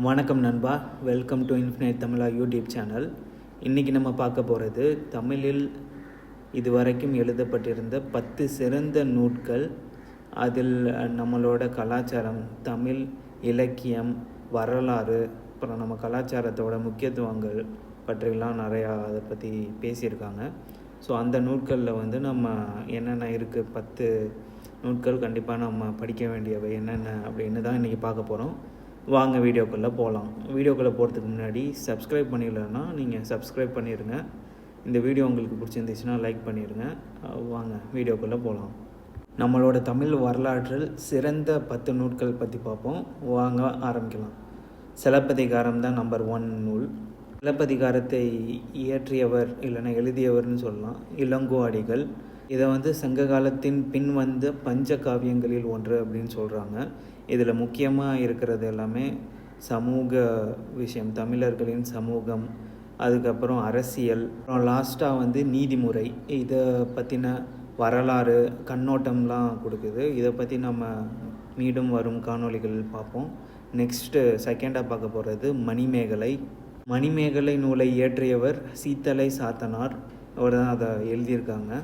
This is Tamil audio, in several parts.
வணக்கம் நண்பா, welcome to infinite Tamizha YouTube channel. இன்றைக்கி நம்ம பார்க்க போகிறது தமிழில் இதுவரைக்கும் எழுதப்பட்டிருந்த 10 சிறந்த நூட்கள். அதில் நம்மளோட கலாச்சாரம், தமிழ் இலக்கியம், வரலாறு, அப்புறம் நம்ம கலாச்சாரத்தோட முக்கியத்துவங்கள் பற்றிலாம் நிறையா அதை பற்றி பேசியிருக்காங்க. ஸோ அந்த நூட்களில் வந்து நம்ம என்னென்ன இருக்குது, 10 நூட்கள் கண்டிப்பாக நம்ம படிக்க வேண்டியவை என்னென்ன அப்படின்னு தான் இன்றைக்கி பார்க்க போகிறோம். வாங்க வீடியோக்குள்ளே போகலாம். வீடியோக்குள்ளே போகிறதுக்கு முன்னாடி சப்ஸ்கிரைப் பண்ணிடலன்னா நீங்கள் சப்ஸ்கிரைப் பண்ணிடுங்க. இந்த வீடியோ உங்களுக்கு பிடிச்சிருந்துச்சுன்னா லைக் பண்ணிடுங்க. வாங்க வீடியோக்குள்ளே போகலாம். நம்மளோட தமிழ் வரலாற்றில் சிறந்த 10 நூட்கள் பற்றி பார்ப்போம். வாங்க ஆரம்பிக்கலாம். சிலப்பதிகாரம் தான் நம்பர் 1 நூல். சிலப்பதிகாரத்தை இயற்றியவர் இல்லைன்னா எழுதியவர்னு சொல்லலாம் இளங்கோ அடிகள். இதை வந்து சங்க காலத்தின் பின் வந்த பஞ்ச காவியங்களில் ஒன்று அப்படின்னு சொல்கிறாங்க. இதில் முக்கியமாக இருக்கிறது எல்லாமே சமூக விஷயம், தமிழர்களின் சமூகம், அதுக்கப்புறம் அரசியல், அப்புறம் லாஸ்ட்டாக வந்து நீதிமுறை, இதை பற்றின வரலாறு கண்ணோட்டம்லாம் கொடுக்குது. இதை பற்றி நம்ம மீண்டும் வரும் காணொளிகள் பார்ப்போம். நெக்ஸ்ட்டு செகண்டாக பார்க்க போகிறது மணிமேகலை. மணிமேகலை நூலை இயற்றியவர் சீத்தலை சாத்தனார். அவர் தான் அதை எழுதியிருக்காங்க.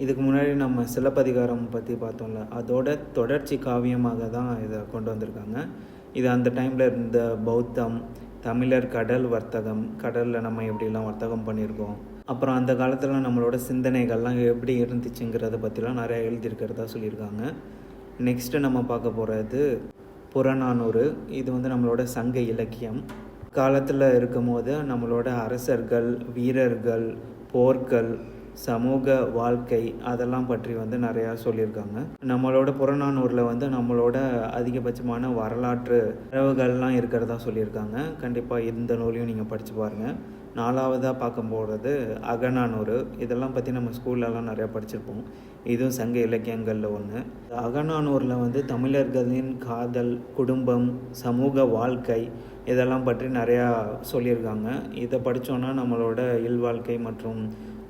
இதுக்கு முன்னாடி நம்ம சிலப்பதிகாரம் பற்றி பார்த்தோம்ல, அதோட தொடர்ச்சி காவியமாக தான் இதை கொண்டு வந்திருக்காங்க. இது அந்த டைமில் இருந்த பௌத்தம், தமிழர் கடல் வர்த்தகம், கடலில் நம்ம எப்படிலாம் வர்த்தகம் பண்ணியிருக்கோம், அப்புறம் அந்த காலத்தில் நம்மளோட சிந்தனைகள்லாம் எப்படி இருந்துச்சுங்கிறத பற்றிலாம் நிறையா எழுதியிருக்கிறதா சொல்லியிருக்காங்க. நெக்ஸ்ட்டு நம்ம பார்க்க போகிறது புறநானூறு. இது வந்து நம்மளோட சங்க இலக்கியம். காலத்தில் இருக்கும் போது நம்மளோட அரசர்கள், வீரர்கள், போர்கள், சமூக வாழ்க்கை, அதெல்லாம் பற்றி வந்து நிறையா சொல்லியிருக்காங்க. நம்மளோட புறநானூரில் வந்து நம்மளோட அதிகபட்சமான வரலாற்று தரவுகள்லாம் இருக்கிறதா சொல்லியிருக்காங்க. கண்டிப்பாக இந்த நூலையும் நீங்கள் படித்து பாருங்கள். 4வதாக பார்க்க போகிறது அகநானூறு. இதெல்லாம் பற்றி நம்ம ஸ்கூல்லலாம் நிறையா படிச்சிருப்போம். இதுவும் சங்க இலக்கியங்களில் ஒன்று. அகநானூரில் வந்து தமிழர்களின் காதல், குடும்பம், சமூக வாழ்க்கை, இதெல்லாம் பற்றி நிறையா சொல்லியிருக்காங்க. இதை படித்தோன்னா நம்மளோட இல்வாழ்க்கை மற்றும்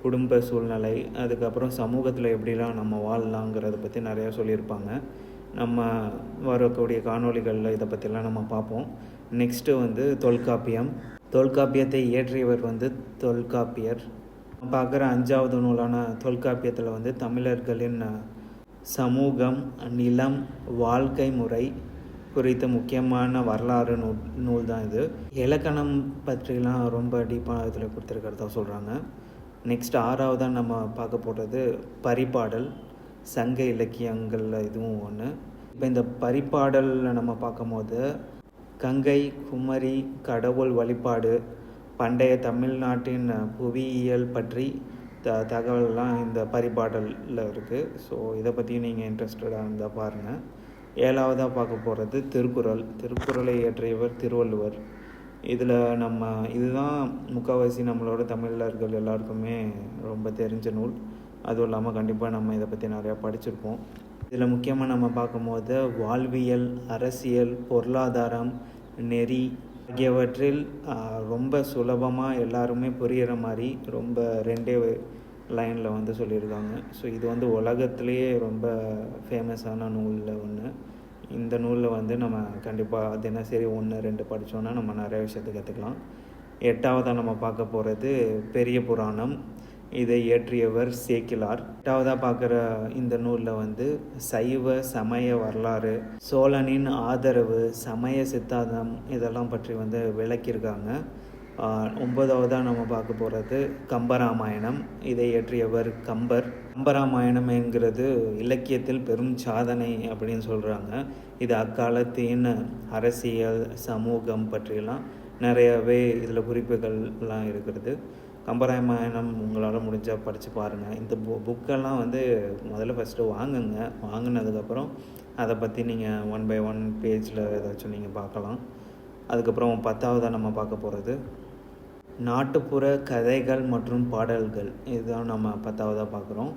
குடும்ப சூழ்நிலை, அதுக்கப்புறம் சமூகத்தில் எப்படிலாம் நம்ம வாழலாங்கிறத பற்றி நிறையா சொல்லியிருப்பாங்க. நம்ம வரக்கூடிய காணொளிகளில் இதை பற்றிலாம் நம்ம பார்ப்போம். நெக்ஸ்ட்டு வந்து தொல்காப்பியம். தொல்காப்பியத்தை இயற்றியவர் வந்து தொல்காப்பியர். பார்க்குற 5வது நூலான தொல்காப்பியத்தில் வந்து தமிழர்களின் சமூகம், நிலம், வாழ்க்கை முறை குறித்த முக்கியமான வரலாறு நூல் தான் இது. இலக்கணம் பற்றிலாம் ரொம்ப டீப்பாக இதில் கொடுத்துருக்கிறதா சொல்கிறாங்க. நெக்ஸ்ட் 6வதாக நம்ம பார்க்க போகிறது பரிபாடல். சங்க இலக்கியங்களில் இதுவும் ஒன்று. இப்போ இந்த பரிபாடலில் நம்ம பார்க்கும்போது கங்கை, குமரி, கடவுள் வழிபாடு, பண்டைய தமிழ்நாட்டின் புவியியல் பற்றி தகவல்லாம் இந்த பரிபாடலில் இருக்குது. ஸோ இதை பற்றியும் நீங்கள் இன்ட்ரெஸ்டடாக இருந்தால் பாருங்கள். 7வதாக பார்க்க போகிறது திருக்குறள். திருக்குறளை இயற்றியவர் திருவள்ளுவர். இதில் நம்ம இதுதான் முக்கால்வாசி நம்மளோட தமிழர்கள் எல்லாருக்குமே ரொம்ப தெரிஞ்ச நூல். அதுவும் இல்லாமல் கண்டிப்பாக நம்ம இதை பற்றி நிறையா படிச்சிருப்போம். இதில் முக்கியமாக நம்ம பார்க்கும்போது வாழ்வியல், அரசியல், பொருளாதாரம், நெறி ஆகியவற்றில் ரொம்ப சுலபமாக எல்லாருமே புரிகிற மாதிரி ரொம்ப 2 லைனில் வந்து சொல்லியிருக்காங்க. ஸோ இது வந்து உலகத்துலேயே ரொம்ப ஃபேமஸான நூலில் ஒன்று. இந்த நூலில் வந்து நம்ம கண்டிப்பாக தினசரி 1-2 படித்தோன்னா நம்ம நிறைய விஷயத்தை கற்றுக்கலாம். 8வதாக நம்ம பார்க்க போகிறது பெரிய புராணம். இதை இயற்றியவர் சேக்கிழார். 8வதாக பார்க்குற இந்த நூலில் வந்து சைவ சமய வரலாறு, சோழனின் ஆதரவு, சமய சித்தாந்தம், இதெல்லாம் பற்றி வந்து விளக்கியிருக்காங்க. 9வதாக நம்ம பார்க்க போகிறது கம்பராமாயணம். இதை இயற்றியவர் கம்பர். கம்பராமாயணம் என்கிறது இலக்கியத்தில் பெரும் சாதனை அப்படின்னு சொல்கிறாங்க. இது அக்காலத்தின் அரசியல், சமூகம் பற்றியெல்லாம் நிறையவே இதில் குறிப்புகள்லாம் இருக்கிறது. கம்பராமாயணம் உங்களால் முடிஞ்சால் படித்து பாருங்கள். இந்த புக்கெல்லாம் வந்து முதல்ல ஃபஸ்ட்டு வாங்குங்க. வாங்கினதுக்கப்புறம் அதை பற்றி நீங்கள் 1 by 1 பேஜில் ஏதாச்சும் நீங்கள் பார்க்கலாம். அதுக்கப்புறம் 10வதாக நம்ம பார்க்க போகிறது நாட்டுப்புற கதைகள் மற்றும் பாடல்கள். இதுதான் நம்ம 10வதாக பார்க்குறோம்.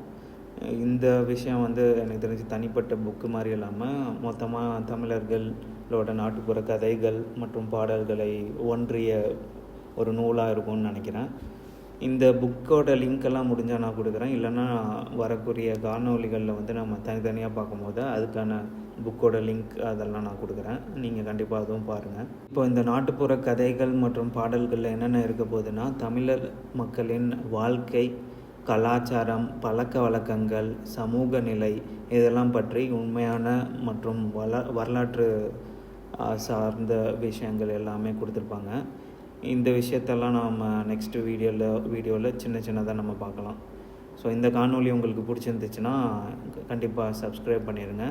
இந்த விஷயம் வந்து எனக்கு தெரிஞ்சு தனிப்பட்ட புக்கு மாதிரி இல்லாமல் மொத்தமாக தமிழர்களோட நாட்டுப்புற கதைகள் மற்றும் பாடல்களை ஒன்றிய ஒரு நூலாக இருக்கும்னு நினைக்கிறேன். இந்த புக்கோட லிங்க்கெல்லாம் முடிஞ்சால் நான் கொடுக்குறேன். இல்லைன்னா வரக்கூடிய காணொளிகளில் வந்து நம்ம தனித்தனியாக பார்க்கும்போது அதுக்கான புக்கோட லிங்க் அதெல்லாம் நான் கொடுக்குறேன், நீங்கள் கண்டிப்பாக அதுவும் பாருங்கள். இப்போ இந்த நாட்டுப்புற கதைகள் மற்றும் பாடல்களில் என்னென்ன இருக்க போகுதுன்னா, தமிழர் மக்களின் வாழ்க்கை, கலாச்சாரம், பழக்க வழக்கங்கள், சமூக நிலை இதெல்லாம் பற்றி உண்மையான மற்றும் வரலாற்று சார்ந்த விஷயங்கள் எல்லாமே கொடுத்துருப்பாங்க. இந்த விஷயத்தெல்லாம் நாம் நெக்ஸ்ட் வீடியோவில் சின்னதாக நம்ம பார்க்கலாம். ஸோ இந்த காணொளி உங்களுக்கு பிடிச்சிருந்துச்சுன்னா கண்டிப்பாக சப்ஸ்கிரைப் பண்ணிடுங்க.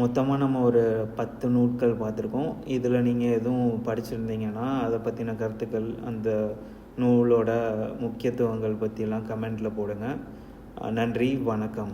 மொத்தமாக நம்ம ஒரு 10 நூட்கள் பார்த்துருக்கோம். இதில் நீங்கள் எதுவும் படிச்சிருந்தீங்கன்னா அதை பற்றின கருத்துக்கள், அந்த நூலோட முக்கியத்துவங்கள் பற்றிலாம் கமெண்ட்டில் போடுங்க. நன்றி, வணக்கம்.